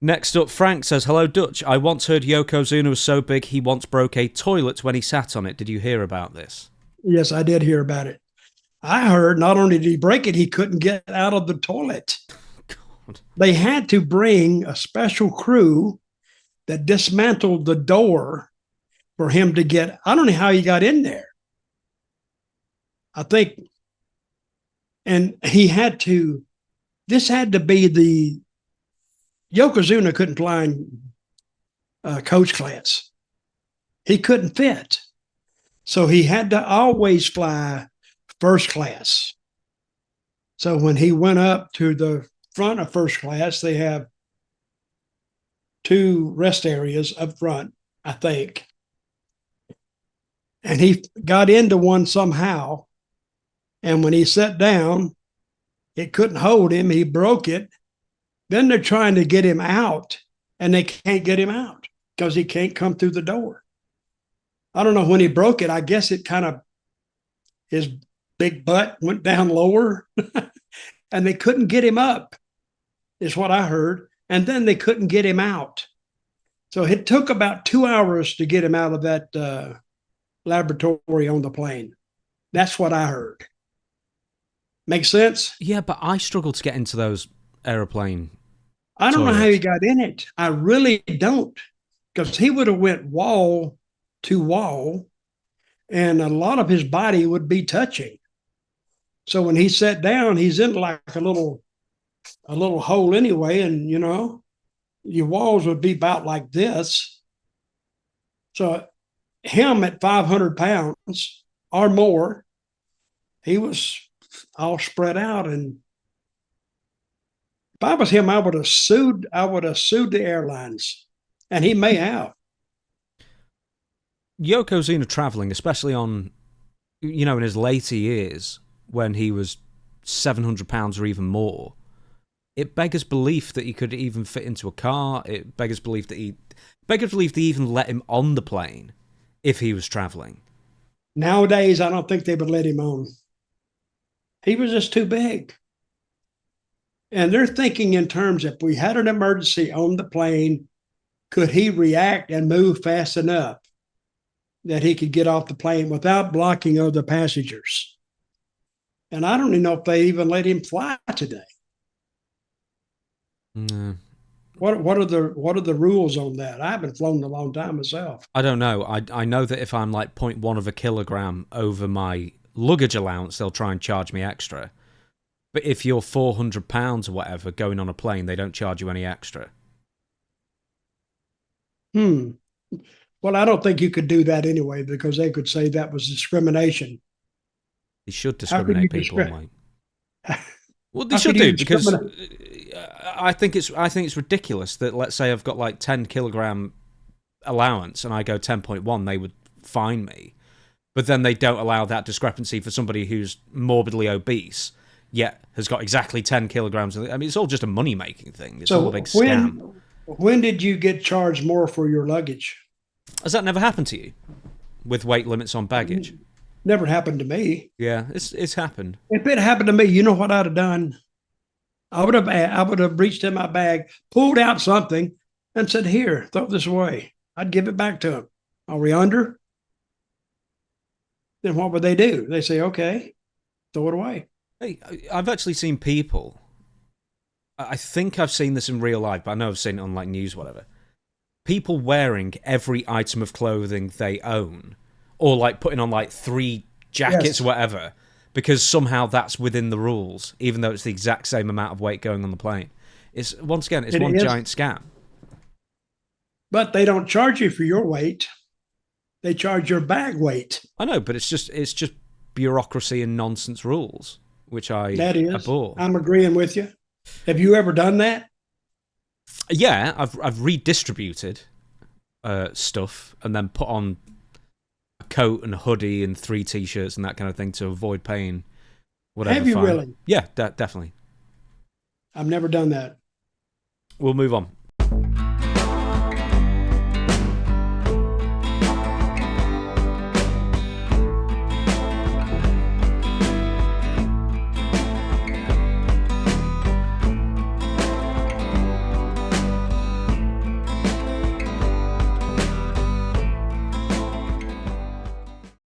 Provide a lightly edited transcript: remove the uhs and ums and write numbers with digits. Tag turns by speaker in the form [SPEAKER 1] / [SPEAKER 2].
[SPEAKER 1] Next up, Frank says, "Hello, Dutch. I once heard Yokozuna was so big he once broke a toilet when he sat on it. Did you hear about this?"
[SPEAKER 2] Yes, I did hear about it. I heard not only did he break it, he couldn't get out of the toilet.
[SPEAKER 1] God.
[SPEAKER 2] They had to bring a special crew that dismantled the door for him to get. I don't know how he got in there. I think, and he had to. This had to be the Yokozuna couldn't fly in coach class. He couldn't fit, so he had to always fly first class. So when he went up to the front of first class, they have two rest areas up front, I think. And he got into one somehow. And when he sat down, it couldn't hold him. He broke it. Then they're trying to get him out, and they can't get him out because he can't come through the door. I don't know when he broke it. I guess it kind of, his big butt went down lower and they couldn't get him up, is what I heard. And then they couldn't get him out. So it took about 2 hours to get him out of that laboratory on the plane. That's what I heard. Make sense?
[SPEAKER 1] Yeah, but I struggle to get into those aeroplane
[SPEAKER 2] I don't know how he
[SPEAKER 1] toilets.
[SPEAKER 2] got in it. I really don't, because he would have went wall to wall, and a lot of his body would be touching. So when he sat down, he's in like a little hole anyway, and your walls would be about like this. So him at 500 pounds or more, he was all spread out. And if I was him, I would have sued. I would have sued the airlines, and he may have.
[SPEAKER 1] Yokozuna traveling, especially on, in his later years when he was 700 pounds or even more, it beggars belief that he could even fit into a car. It beggars belief that they even let him on the plane if he was traveling.
[SPEAKER 2] Nowadays, I don't think they would let him on. He was just too big. And they're thinking in terms, if we had an emergency on the plane, could he react and move fast enough that he could get off the plane without blocking other passengers? And I don't even know if they even let him fly today.
[SPEAKER 1] Mm.
[SPEAKER 2] What are the rules on that? I haven't flown in a long time myself.
[SPEAKER 1] I don't know. I know that if I'm like 0.1 of a kilogram over my luggage allowance, they'll try and charge me extra. But if you're 400 pounds or whatever going on a plane, they don't charge you any extra.
[SPEAKER 2] Hmm. Well, I don't think you could do that anyway, because they could say that was discrimination.
[SPEAKER 1] They should
[SPEAKER 2] How could you
[SPEAKER 1] discriminate people,
[SPEAKER 2] discriminate?
[SPEAKER 1] like. Well, they
[SPEAKER 2] How
[SPEAKER 1] should
[SPEAKER 2] could you
[SPEAKER 1] do because
[SPEAKER 2] discriminate?
[SPEAKER 1] I think it's ridiculous that, let's say I've got like 10 kilogram allowance and I go 10.1, they would fine me, but then they don't allow that discrepancy for somebody who's morbidly obese yet has got exactly 10 kilograms. I mean, it's all just a money making thing. It's all a big
[SPEAKER 2] So
[SPEAKER 1] scam.
[SPEAKER 2] when did you get charged more for your luggage?
[SPEAKER 1] Has that never happened to you with weight limits on baggage?
[SPEAKER 2] Never happened to me.
[SPEAKER 1] Yeah, it's happened.
[SPEAKER 2] If it happened to me, you know what I'd have done? I would have reached in my bag, pulled out something, and said, "Here, throw this away." I'd give it back to him. Are we under? Then what would they do? They say, "Okay, throw it away."
[SPEAKER 1] Hey, I've actually seen people. I think I've seen this in real life, but I know I've seen it on like news, whatever. People wearing every item of clothing they own, or like putting on like 3 jackets or
[SPEAKER 2] Yes,
[SPEAKER 1] whatever, because somehow that's within the rules, even though it's the exact same amount of weight going on the plane. It's once again, it's
[SPEAKER 2] it
[SPEAKER 1] one
[SPEAKER 2] is.
[SPEAKER 1] giant scam.
[SPEAKER 2] But they don't charge you for your weight. They charge your bag weight.
[SPEAKER 1] I know, but it's just bureaucracy and nonsense rules, which I
[SPEAKER 2] That is.
[SPEAKER 1] abhor.
[SPEAKER 2] I'm agreeing with you. Have you ever done that?
[SPEAKER 1] Yeah, I've redistributed stuff and then put on a coat and a hoodie and 3 t-shirts and that kind of thing to avoid paying whatever
[SPEAKER 2] Have you
[SPEAKER 1] fine.
[SPEAKER 2] really?
[SPEAKER 1] Yeah, definitely.
[SPEAKER 2] I've never done that.
[SPEAKER 1] We'll move on.